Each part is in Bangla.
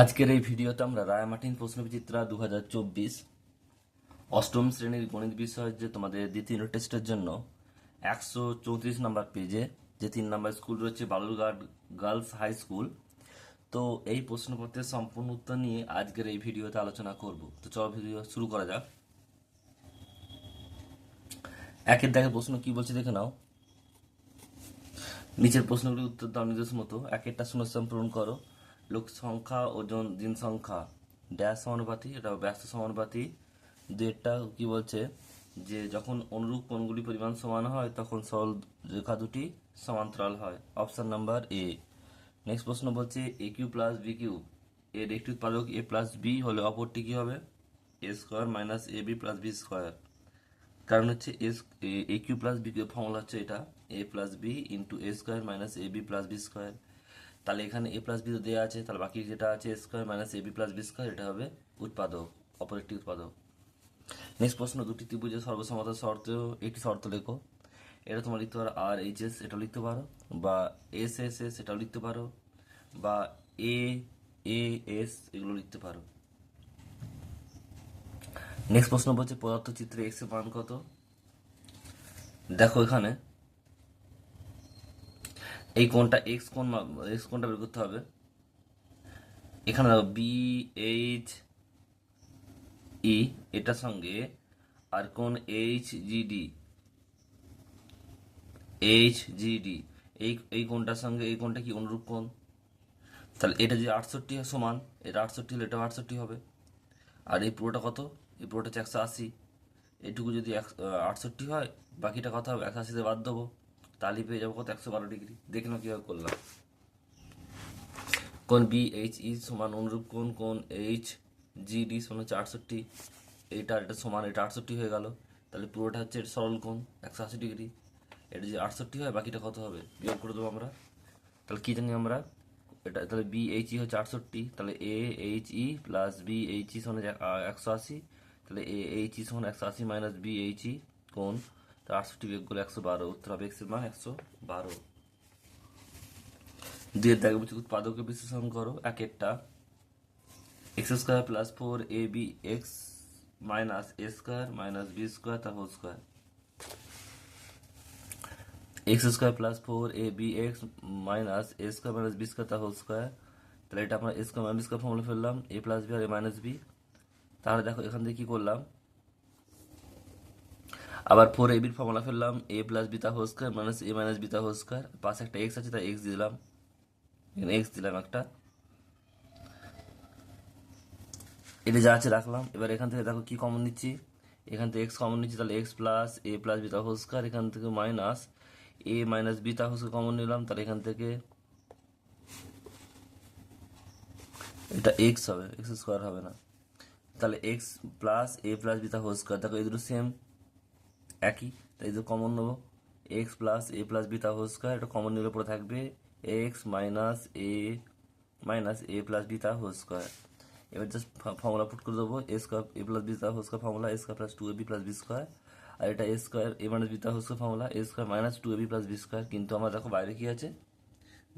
আজকের এই ভিডিওতে আমরা রায়মার্টিন প্রশ্নবিচিত্রা 2024 অষ্টম শ্রেণীর গণিত বিষয় যে তোমাদের দ্বিতীয় টেস্টের জন্য 134 নম্বর পেজে যে 3 নম্বর স্কুল রয়েছে বালুরঘাট গার্লস হাই স্কুল। তো এই প্রশ্নপত্রের সম্পূর্ণ উত্তর নিয়ে আজকের এই ভিডিওতে আলোচনা করব। তো চলো ভিডিও শুরু করা যাক। একের দাগের প্রশ্ন কি বলছে দেখে নাও। নিচের প্রশ্নগুলির উত্তর দাও নিজস্ব মতো। একেরটা শূন্যস্থান পূরণ করো। লোক সংখ্যা, ওজন, দিন সংখ্যা ড্যাশ সমানুপাতি, এটা ব্যস্ত সমানুপাতি। দুইটা কি বলছে যে যখন অনুরূপ কোণগুলি পরিমাণ সমান হয় তখন সরল রেখা দুটি সমান্তরাল হয়। Option number A. নেক্সট প্রশ্ন বলছে এ কিউ প্লাস বি কিউ এর একটি উৎপাদক এ প্লাস বি হলে অপরটি কি হবে? A square minus A B plus B square. কারণ হচ্ছে A cube plus B cube formula হচ্ছে এটা A plus B into A square minus A B plus B square. তাহলে এখানে এ প্লাস বি তো দেওয়া আছে, তাহলে বাকি যেটা আছে এ square minus A B plus B square, এটা হবে উৎপাদক, অপর একটি উৎপাদক। নেক্সট প্রশ্ন, দুটি ত্রিভুজের সর্বসমতার শর্ত একটি শর্ত লেখো। এটা তোমার লিখতে পারো আর এইচ এস, এটাও লিখতে পারো, বা এস এস এস এটাও লিখতে পারো, বা এ এ এস এগুলো লিখতে পারো। নেক্সট প্রশ্ন বলছে পদার্থ চিত্রে এক্স এর মান কত? দেখো এখানে এই কোণটা এক্স কোণটা বের করতে হবে। এখানে দেখো বি এইচ ই এটার সঙ্গে আর কোণ এইচ জি ডি এই কোণটার সঙ্গে এই কোণটা কি অনুরূপ কোণ। তাহলে এটা যদি 68 সমান, এটা 68 হলে এটা 68 হবে। আর এই পুরোটা কত? এই পুরোটা হচ্ছে 180। এইটুকু যদি 68 হয়, বাকিটা কত হবে? 180 বাদ দেবো, তাহলে পেয়ে যাবো কত? 112 ডিগ্রি। দেখে নাও কীভাবে করলাম। কোণ বি এইচ ই সমান অনুরূপ কোণ এইচ জি ডি সমান হচ্ছে 68। এটা সমান, এটা 68 হয়ে গেল। তাহলে পুরোটা হচ্ছে সরল কোণ 180 ডিগ্রি। এটা যদি 68 হয়, বাকিটা কত হবে? বিয়োগ করে দেবো আমরা। তাহলে কী জানি আমরা? এটা তাহলে বি এইচ ই হচ্ছে 68, তাহলে A H E plus B H E সমান 180। তাহলে এ এইচ ই সমান 180 মাইনাস বি এইচ ই কোণ, তো 68 বিয়োগ করলে 112, উত্তর হবে এক্স এর মান 112। দুইয়ের দাগে বলছে উৎপাদকে বিশ্লেষণ করো। একটা x square plus 4ab x minus A square minus B square তার whole square. X square plus 4ab minus A square minus B square তার হোল স্কোয়ার। তাহলে এটা আমরা A square minus B square formula ফেললাম, এ প্লাস বি আর এ মাইনাস বি। তাহলে দেখো এখান থেকে কি করলাম, আবার 4ab ফর্মুলা ফেললাম, এ প্লাস বি তার হোল স্কোয়ার মাইনাস এ মাইনাস বি তার হোল স্কোয়ার। পাশে একটা এক্স আছে তাই এক্স দিলাম, এখানে এক্স দিলাম একটা। এটা যা আছে রাখলাম। এবার এখান থেকে দেখো কি কমন নিচ্ছি, এখান থেকে এক্স কমন নিচ্ছি, তাহলে x plus A plus B তার হোল স্কোয়ার। এখান থেকে মাইনাস এ মাইনাস বি তার হোল স্কোয়ার কমন নিলাম, তাহলে এখান থেকে এটা এক্স হবে, এক্স স্কোয়ার হবে না। তাহলে x plus A plus B তার হোল স্কোয়ার, দেখো এই দুটো সেম একই, তাই এই দুটো কমন নেবো। X plus A plus B তার হোল স্কোয়ার, এটা কমন নিলে পরে থাকবে x minus A plus B তার হোল স্কোয়ার। এবার জাস্ট ফর্মুলা পুট করে দেবো, A square A plus B তার whole square formula A square plus 2ab plus B square. আর এটা A square A minus B তার whole square formula A square minus 2ab plus B square. কিন্তু আমার দেখো বাইরে কি আছে?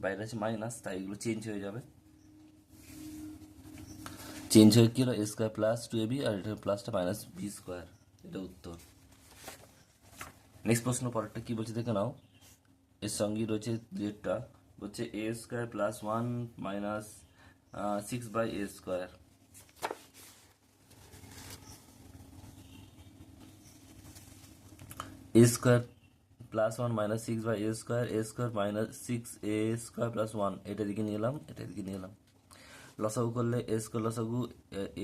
বাইরে আছে মাইনাস, তাই এগুলো চেঞ্জ হয়ে যাবে। চেঞ্জ হয়ে কি হলো? এ স্কোয়ার প্লাস 2ab আর এটা প্লাসটা মাইনাস বি স্কোয়ার। এটা উত্তর। নেক্সট প্রশ্ন পরেরটা কি বলছে দেখে নাও। এর সঙ্গে রয়েছে যেটা বলছে A square plus 1 minus 6/a square. A square plus 1 minus 6/a square, A square minus 6a square plus 1, এটা দিকে নিয়ে এলাম, এটা দিকে নিয়ে এলাম। লসাগু করলে এ স্কোয়ার লসাগু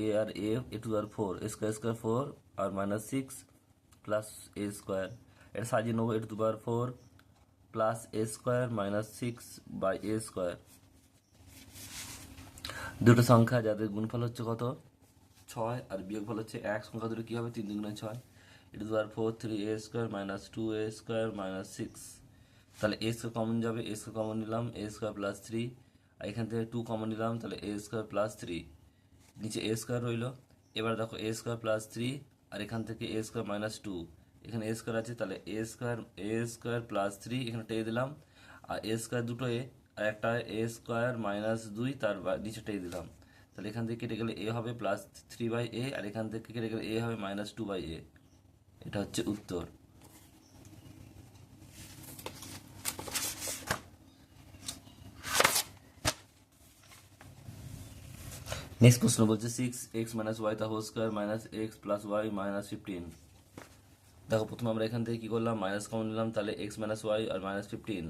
এ আর এ টু আর 4, এ স্কোয়ার স্কোয়ার 4 আর মাইনাস 6 প্লাস এ স্কোয়ার। এটা সাজিয়ে নেবো, এ টু পাওয়ার 4 প্লাস এ স্কোয়ার মাইনাস 6/a স্কোয়ার। দুটো সংখ্যা যাদের গুণফল হচ্ছে কত? 6, আর বিয়োগফল হচ্ছে 1। সংখ্যা দুটো কী হবে? 3 2 6। এটা তো আর 4 3a square minus 2a square minus 6। তাহলে এ স্কোয়ার কমন যাবে, এ স্কোয়ার কমন নিলাম, এ স্কোয়ার প্লাস 3। আর এখান থেকে 2 কমন নিলাম, তাহলে এ স্কোয়ার প্লাস 3। নিচে এ স্কোয়ার রইল। এবার দেখো এ স্কোয়ার প্লাস 3 আর এখান থেকে এ স্কোয়ার মাইনাস 2। এখানে এ স্কোয়ার আছে, তাহলে এ স্কোয়ার প্লাস 3 এখানে টেয়ে দিলাম। আর এ স্কোয়ার দুটো এ, আর একটা এ স্কোয়ার মাইনাস 2 তার নিচে টেয়ে দিলাম। তাহলে এখান থেকে কেটে গেলে এ হবে +3/a, আর এখান থেকে কেটে গেলে এ হবে -2/a। এটা হচ্ছে উত্তর। নেক্সট প্রশ্ন বলছে 6x - y ² - x + y - 15। দেখো প্রথমে আমরা এখান থেকে কি করলাম, মাইনাস কমন নিলাম, তাহলে x - y আর -15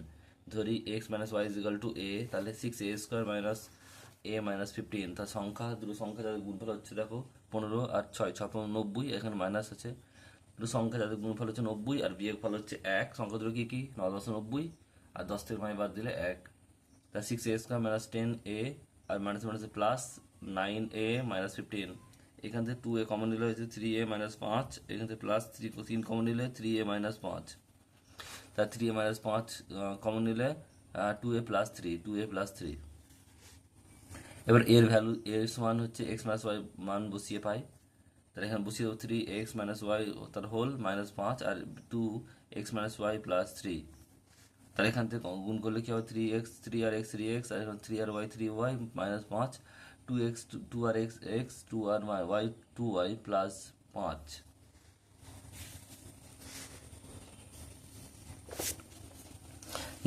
ধরি x - y = a, তাহলে 6a² - a - 15। তার সংখ্যা, দুটো সংখ্যা যাদের গুণফল হচ্ছে দেখো 15 আর 6, 6 × 90, এখানে মাইনাস আছে। দুটো সংখ্যা যাদের গুণফল হচ্ছে 90 আর বিয়োগফল হচ্ছে 1, সংখ্যা দুটো কি কি, 9 × 10 = 90, আর 10 থেকে 5 বাদ দিলে 1। তা 6a² - 10a আর মাইনাস মাইনাসে প্লাস 9a - 15। এখান থেকে 2a কমন নিলে হয়েছে 3a - 5, এখান থেকে প্লাস 3 কমন নিলে 3a - 5। তা 3a - 5 কমন নিলে 2a + 3, 2a + 3। এবার এর ভ্যালু, এর সমান হচ্ছে x - y মান বসিয়ে পাই, তাহলে এখানে বসিয়ে দেবো 3x - y তার হোল -5 আর 2x - y + 3। তাহলে এখান থেকে গুণ করলে কি হবে, 3x, 3 আর x 3x, আর এখন 3 আর y 3y -5, 2x 2 আর x x, 2 আর y 2y + 5।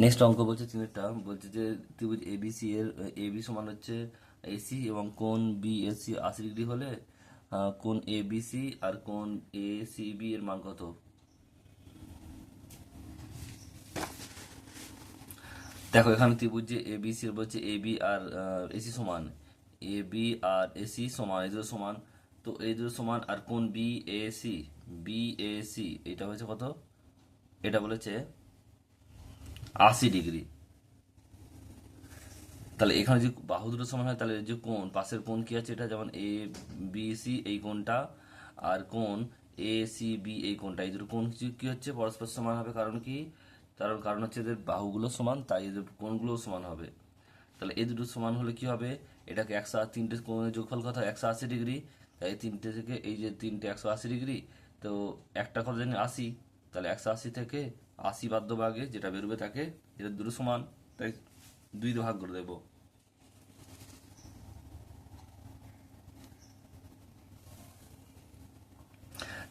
নেক্সট অঙ্ক বলছে তিনটা, বলছে যে ত্রিভুজ এবিসি এর এবি সমান হচ্ছে এসি এবং কোণ বিএসি 80° হলে কোণ এবিসি আর কোণ এসিবি এর মান কত। দেখো এখানে ত্রিভুজ যে এবিসি এর বলছে এবি আর এসি সমান, এবি আর এসি সমান, এই দুটো সমান, তো এই দুটো সমান, আর কোণ বিএসি, বিএসি এটা হচ্ছে কত, এটা বলেছে 80°। তাহলে এখানে যে বাহু দুটো সমান হয়, তাহলে যে কোণ, পাশের কোণ কি আছে, এটা যেমন এ বি সি এই কোণটা, আর কোণ এ সি বি এই কোণটা, এই দুটো কোণ কি হচ্ছে পরস্পর সমান হবে। কারণ কি, কারণ হচ্ছে এদের বাহুগুলো সমান, তাই এদের কোণগুলোও সমান হবে। তাহলে এই দুটো সমান হলে কি হবে, এটাকে 103টে কোণের যোগফল কথা 180°, তাই এই তিনটে থেকে এই যে তিনটে 180°, তো একটা কথা জানি 80, তাহলে 180 থেকে 80 বাদ দেবো আগে, যেটা বেরোবে তাকে, এটা দুটো সমান, তাই 2 দিয়ে ভাগ করে দেবো।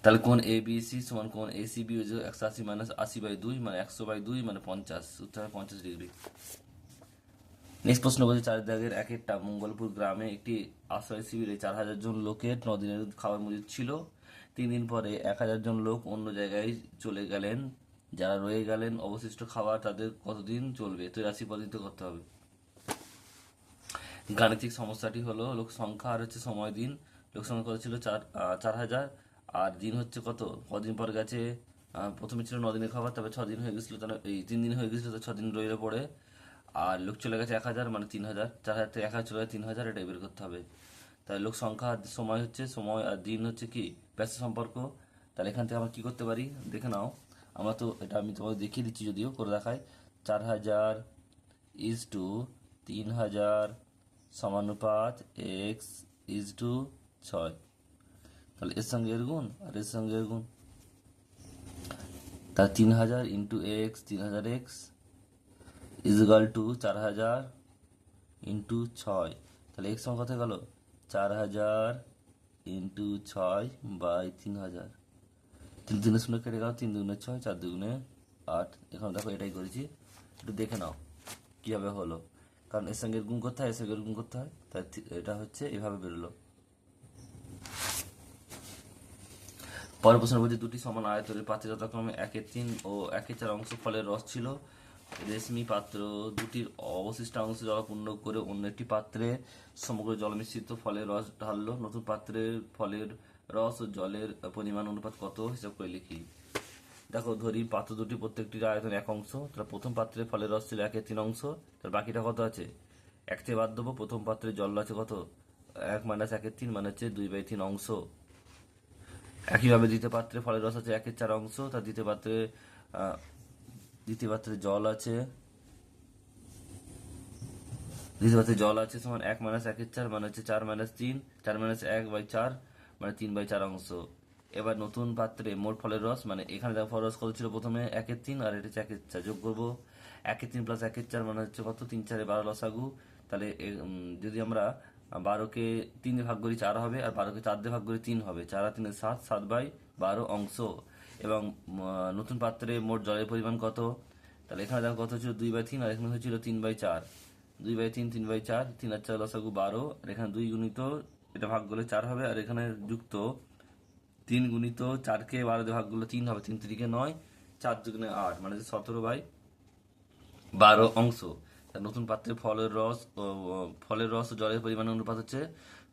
তাহলে কোণ এ বি সি সমান কোণ এ সি বি হচ্ছে 180 - 80/2 মানে 100/2 মানে 50, উত্তর হবে 50°। নেক্সট প্রশ্ন বলছে 4 দাগের 1-টা মঙ্গলপুর গ্রামে একটি আশ্রয় শিবিরে 4000 জন লোকের 9 দিনের খাবার মজুদ ছিল। 3 দিন পরে 1000 জন লোক অন্য জায়গায় চলে গেলেন, যারা রয়ে গেলেন অবশিষ্ট খাবার তাদের কতদিন চলবে, তো রাশি পদ্ধতিতে করতে হবে। গাণিতিক সমস্যাটি হলো লোক সংখ্যা আর হচ্ছে সময় দিন। লোক সংখ্যা কত ছিল, 4000, আর দিন হচ্ছে কত, কদিন পর গেছে, প্রথমে ছিল 9 দিনের খাবার, তারপরে 6 দিন হয়ে গেছিলো, তাহলে এই 3 দিন হয়ে গেছিলো, তো 6 দিন রইলে পড়ে, আর লোক চলে গেছে 1000 মানে 3000, 4000 থেকে 1000 চলে গেছে 3000, এটা বের করতে হবে। তাহলে লোক সংখ্যা আর সময় হচ্ছে, সময় আর দিন হচ্ছে কি ব্যস্ত সম্পর্ক। তাহলে এখান থেকে আমরা কি করতে পারি দেখে নাও, আমরা তো এটা আমি তোমাকে দেখিয়ে দিচ্ছি, যদিও করে দেখাই। 4000 = 3000 সমানুপাত এক্স = 6। তাহলে এর সঙ্গে এর গুণ আর এর সঙ্গে এর গুণ, তাহলে 3000 × x, 3000x = 4000 × 6। তাহলে x সমান কত গেল, 4000 × 6/3000। 3 3 শূন্য কেটে গেল, 3 2 6, 4 2 8। এখন দেখো এটাই করেছি, একটু দেখে নাও কীভাবে হলো, কারণ এর সঙ্গে গুণ করতে হয়, এর সঙ্গে গুণ করতে হয়, তাই এটা হচ্ছে এভাবে বেরোলো। পরের প্রশ্ন বলছে দুটি সমান আয়তনের পাত্রে যথাক্রমে 1/3 ও 1/4 অংশ ফলের রস ছিল। রেশমি পাত্র দুটির অবশিষ্ট অংশ জলপূর্ণ করে অন্য একটি পাত্রে সমগ্র জল মিশ্রিত ফলের রস ঢাললো। নতুন পাত্রের ফলের রস ও জলের পরিমাণ অনুপাত কত, হিসাব করে লিখি। দেখো ধরি পাত্র দুটি প্রত্যেকটির আয়তন 1 অংশ, তাহলে প্রথম পাত্রে ফলের রস ছিল 1/3 অংশ, তার বাকিটা কত আছে, 1 থেকে বাদ দেবো, প্রথম পাত্রে জল আছে কত, 1 - 1/3 মানে হচ্ছে 2/3 অংশ। একইভাবে দ্বিতীয় পাত্রে ফলের রস আছে 1/4 অংশ, তার দ্বিতীয় পাত্রে জল আছে, সমান 1 - 1/4 মানে হচ্ছে 4 - 3, 4 - 1/4 মানে 3/4 অংশ। এবার নতুন পাত্রে মোট ফলের রস, মানে এখানে দেখো ফলের রস কত ছিল, প্রথমে 1/3 আর এটা হচ্ছে 1/4, যোগ করবো 1/3 + 1/4 মানে হচ্ছে কত, 3 4 12 লসাগু। তাহলে যদি আমরা 12কে 3 দিয়ে ভাগ করি 4 হবে, আর 12কে 4 দিয়ে ভাগ করি 3 হবে। 4 আর 3 7, 7/12 অংশ। এবং নতুন পাত্রে মোট জলের পরিমাণ কত? তাহলে এখানে দেখো কত ছিল 2/3, আর এখানে হয়েছিল 3/4। 2/3, 3/4, 3 আর 4 লসাগু 12, আর এখানে 2 গুণিত এটা ভাগ করলে 4 হবে, আর এখানে যুক্ত 3 গুণিত 4কে 12 দিয়ে ভাগ করলে 3 হবে, 3 3 9, 4 2 8, মানে 17/12 অংশ। তার নতুন পাত্রে ফলের রস ও জলের পরিমাণের অনুপাত হচ্ছে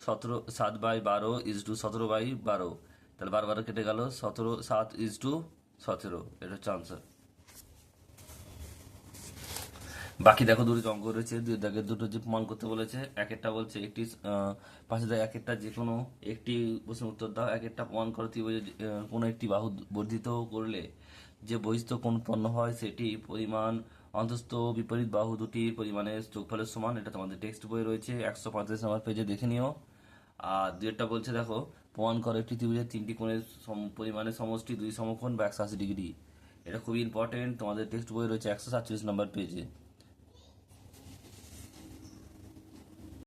7/12 তাহলে 12 কেটে গেল, 7:17, এটা হচ্ছে আনসার। বাকি দেখো দুটো অঙ্ক রয়েছে, দুই দাগের দুটো যে প্রমাণ করতে বলেছে। এক একটা বলছে একটি পাশে দেয় এক একটা যে কোনো একটি প্রশ্নের উত্তর দাও। এক একটা প্রমাণ করো ত্রিভুজের কোনো একটি বাহু বর্ধিত করলে যে বহিস্থ কোণ উৎপন্ন হয় সেটি পরিমাণ অন্তস্থ ও বিপরীত বাহু দুটির পরিমাণের যোগফলের সমান। এটা তোমাদের টেক্সট বই রয়েছে 135 নম্বর পেজে, দেখে নিও। আর দুইটা বলছে দেখো, প্রমাণ করো একটি ত্রিভুজের তিনটি কোণের পরিমাণের সমষ্টি 2 সমকোণ বা 180 ডিগ্রি। এটা খুবই ইম্পর্টেন্ট, তোমাদের টেক্সট বই রয়েছে 147 নম্বর পেজে।